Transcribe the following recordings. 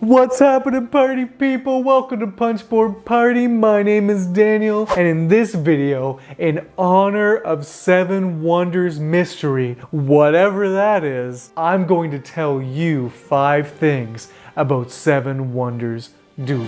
What's happening, party people? Welcome to Punchboard Party. My name is Daniel, and in this video, in honor of Seven Wonders Mystery, whatever that is, I'm going to tell you 5 things about Seven Wonders Duel.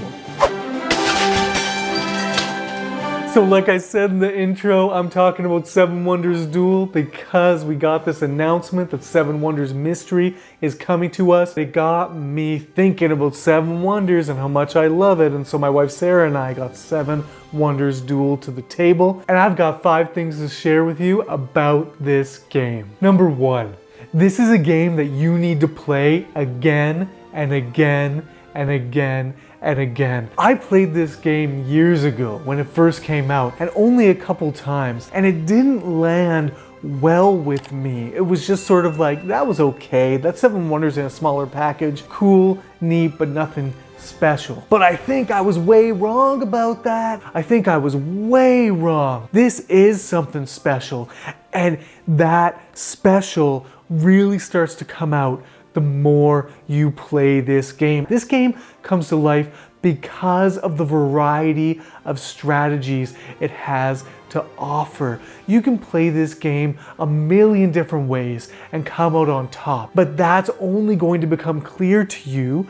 So like I said in the intro, I'm talking about Seven Wonders Duel because we got this announcement that Seven Wonders Mystery is coming to us. It got me thinking about Seven Wonders and how much I love it, and so my wife Sarah and I got Seven Wonders Duel to the table, and I've got 5 things to share with you about this game. Number 1, this is a game that you need to play again and again and again and again. I played this game years ago when it first came out, and only a couple times, and it didn't land well with me. It was just sort of like, that was okay. That's Seven Wonders in a smaller package. Cool, neat, but nothing special. But I think I was way wrong about that. I think I was way wrong. This is something special, and that special really starts to come out the more you play this game. This game comes to life because of the variety of strategies it has to offer. You can play this game a million different ways and come out on top, but that's only going to become clear to you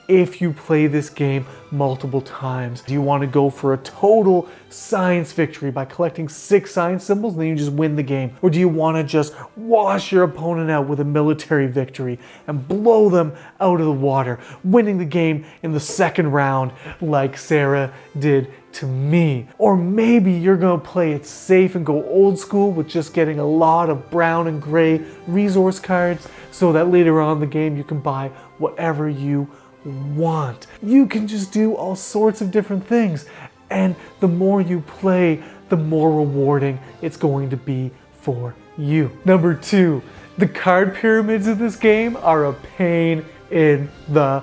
if you play this game multiple times. Do you want to go for a total science victory by collecting 6 science symbols and then you just win the game? Or do you want to just wash your opponent out with a military victory and blow them out of the water, winning the game in the second round like Sarah did to me? Or maybe you're going to play it safe and go old school with just getting a lot of brown and gray resource cards so that later on in the game you can buy whatever you want. You can just do all sorts of different things, and the more you play, the more rewarding it's going to be for you. Number 2, the card pyramids of this game are a pain in the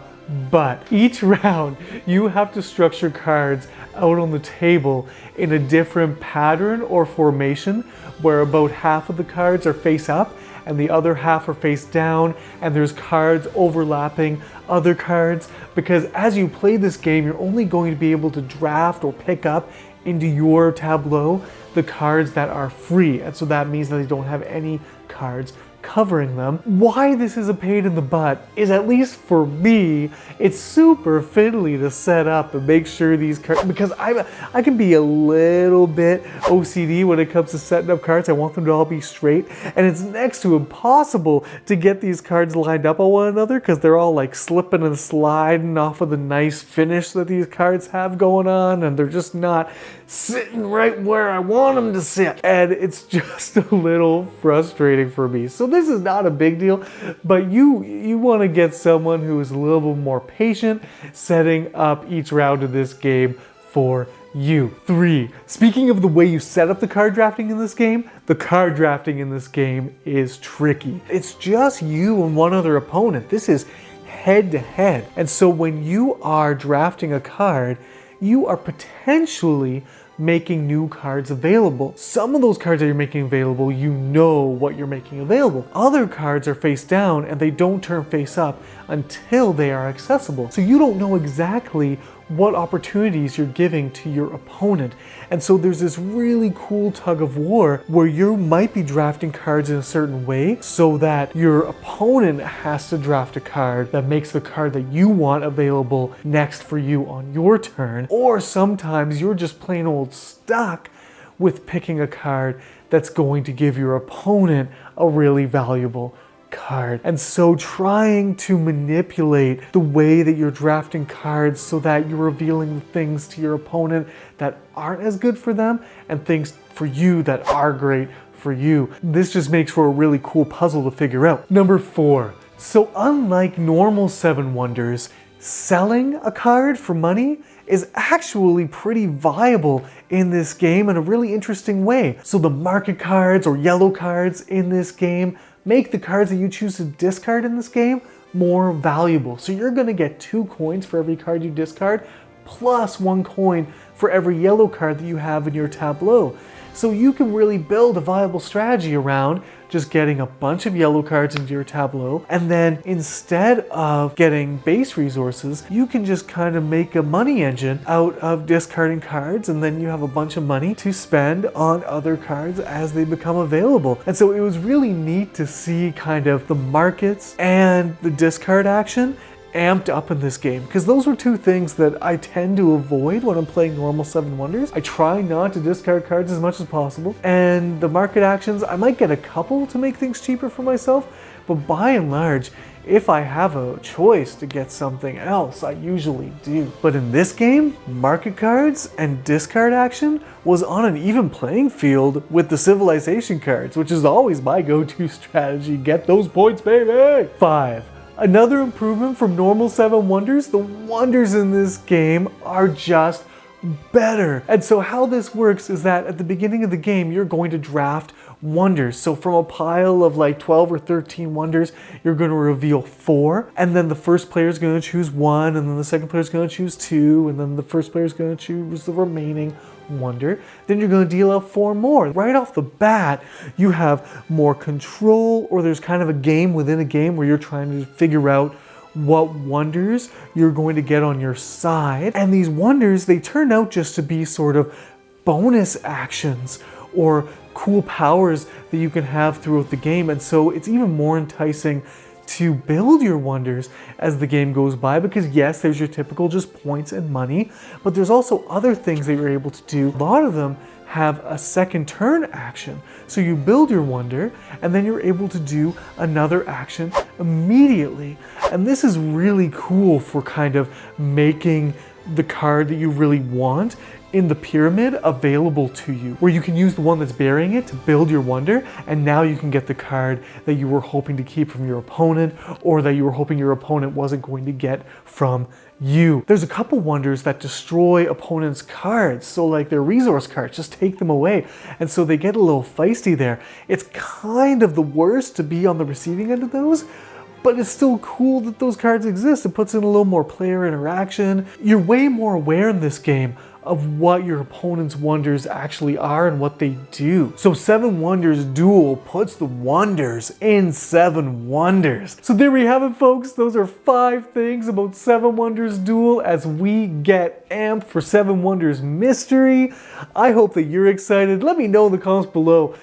butt. Each round you have to structure cards out on the table in a different pattern or formation, where about half of the cards are face up and the other half are face down, and there's cards overlapping other cards, because as you play this game, you're only going to be able to draft or pick up into your tableau the cards that are free, and so that means that they don't have any cards covering them. Why this is a pain in the butt is, at least for me, it's super fiddly to set up and make sure these cards, because I can be a little bit OCD when it comes to setting up cards. I want them to all be straight, and it's next to impossible to get these cards lined up on one another because they're all like slipping and sliding off of the nice finish that these cards have going on, and they're just not sitting right where I want them to sit, and it's just a little frustrating for me. So this is not a big deal, but you want to get someone who is a little bit more patient setting up each round of this game for you. 3, speaking of the way you set up the card drafting in this game, the card drafting in this game is tricky. It's just you and one other opponent. This is head to head. And so when you are drafting a card, you are potentially making new cards available. Some of those cards that you're making available, you know what you're making available. Other cards are face down and they don't turn face up until they are accessible. So you don't know exactly what opportunities you're giving to your opponent. And so there's this really cool tug of war where you might be drafting cards in a certain way so that your opponent has to draft a card that makes the card that you want available next for you on your turn. Or sometimes you're just plain old stuck with picking a card that's going to give your opponent a really valuable card. And so trying to manipulate the way that you're drafting cards so that you're revealing things to your opponent that aren't as good for them and things for you that are great for you. This just makes for a really cool puzzle to figure out. Number 4, so unlike normal Seven Wonders, selling a card for money is actually pretty viable in this game in a really interesting way. So the market cards or yellow cards in this game make the cards that you choose to discard in this game more valuable. So you're going to get 2 coins for every card you discard, plus 1 coin for every yellow card that you have in your tableau. So you can really build a viable strategy around just getting a bunch of yellow cards into your tableau, and then instead of getting base resources, you can just kind of make a money engine out of discarding cards, and then you have a bunch of money to spend on other cards as they become available. And so it was really neat to see kind of the markets and the discard action amped up in this game, because those were two things that I tend to avoid when I'm playing normal Seven Wonders. I try not to discard cards as much as possible, and the market actions, I might get a couple to make things cheaper for myself, but by and large, if I have a choice to get something else, I usually do. But in this game, market cards and discard action was on an even playing field with the civilization cards, which is always my go-to strategy. Get those points, baby! 5. Another improvement from normal Seven Wonders, the wonders in this game are just better. And so how this works is that at the beginning of the game, you're going to draft wonders. So from a pile of like 12 or 13 wonders, you're going to reveal 4. And then the first player is going to choose 1. And then the second player is going to choose 2. And then the first player is going to choose the remaining wonder. Then you're going to deal out 4 more. Right off the bat, you have more control, or there's kind of a game within a game where you're trying to figure out what wonders you're going to get on your side. And these wonders, they turn out just to be sort of bonus actions or cool powers that you can have throughout the game. And so it's even more enticing to build your wonders as the game goes by, because yes, there's your typical just points and money, but there's also other things that you're able to do. A lot of them have a second turn action. So you build your wonder and then you're able to do another action immediately. And this is really cool for kind of making the card that you really want in the pyramid available to you, where you can use the one that's burying it to build your wonder, and now you can get the card that you were hoping to keep from your opponent, or that you were hoping your opponent wasn't going to get from you. There's a couple wonders that destroy opponents' cards, so like their resource cards, just take them away, and so they get a little feisty there. It's kind of the worst to be on the receiving end of those, but it's still cool that those cards exist. It puts in a little more player interaction. You're way more aware in this game of what your opponent's wonders actually are and what they do. So Seven Wonders Duel puts the wonders in Seven Wonders. So there we have it, folks. Those are 5 things about Seven Wonders Duel as we get amped for Seven Wonders Mystery. I hope that you're excited. Let me know in the comments below.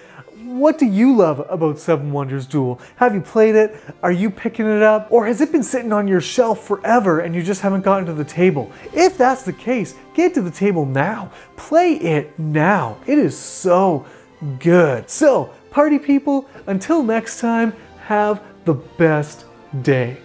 What do you love about Seven Wonders Duel? Have you played it? Are you picking it up? Or has it been sitting on your shelf forever and you just haven't gotten to the table? If that's the case, get to the table now. Play it now. It is so good. So, party people, until next time, have the best day.